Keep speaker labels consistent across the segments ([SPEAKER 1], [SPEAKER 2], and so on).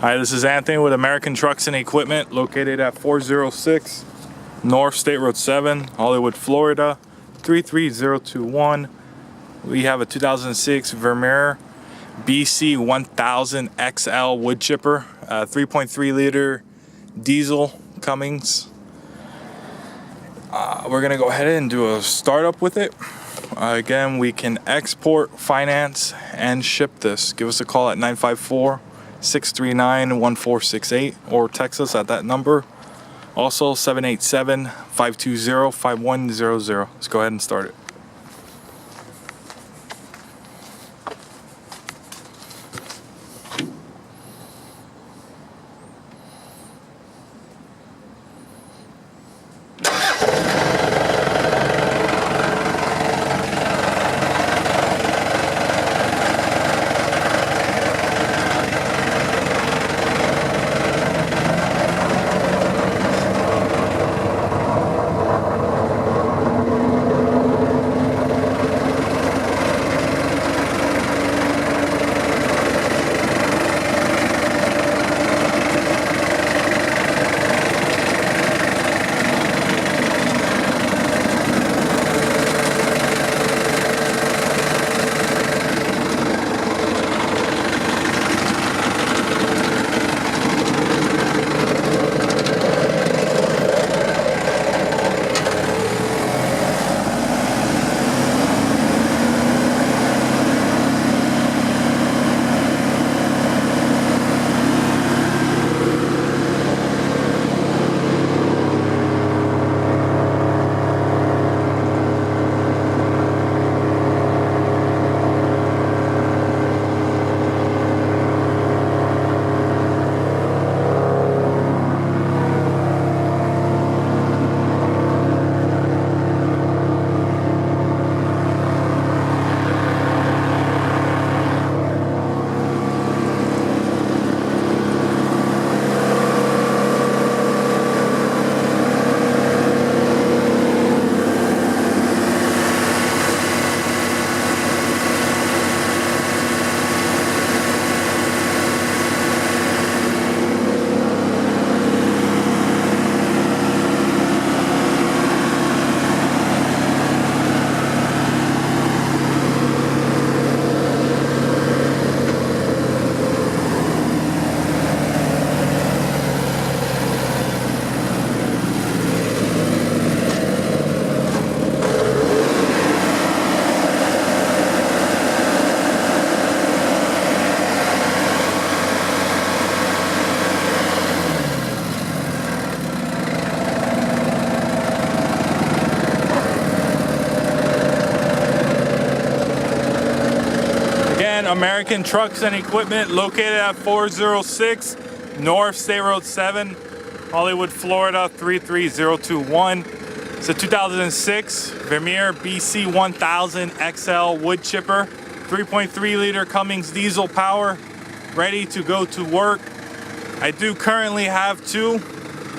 [SPEAKER 1] Hi, this is Anthony with American Trucks and Equipment, located at 406 North State Road 7, Hollywood, Florida 33021. We have a 2006 Vermeer BC 1000 XL wood chipper, 3.3 liter diesel Cummings. We're gonna go ahead and do a startup with it. Again, we can export, finance, and ship this. Give us a call at 954-639-1468 or text us at that number. Also 787-520-5100. Let's go ahead and start it. American Trucks and Equipment, located at 406 North State Road 7, Hollywood, Florida 33021. It's a 2006 Vermeer BC 1000 XL wood chipper, 3.3 liter Cummings diesel power, ready to go to work. I do currently have two.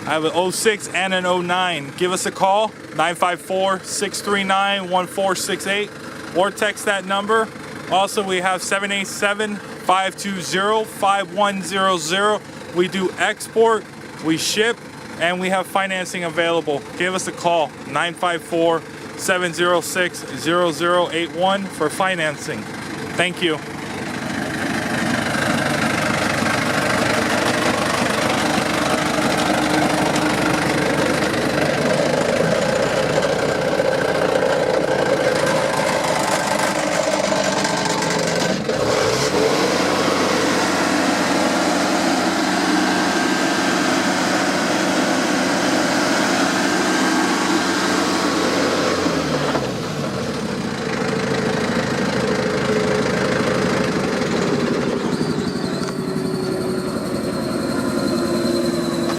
[SPEAKER 1] I have an 06 and an 09. Give us a call, 954-639-1468, or text that number. Also, we have 787-520-5100. We do export, we ship, and we have financing available. Give us a call, 954-706-0081 for financing. Thank you.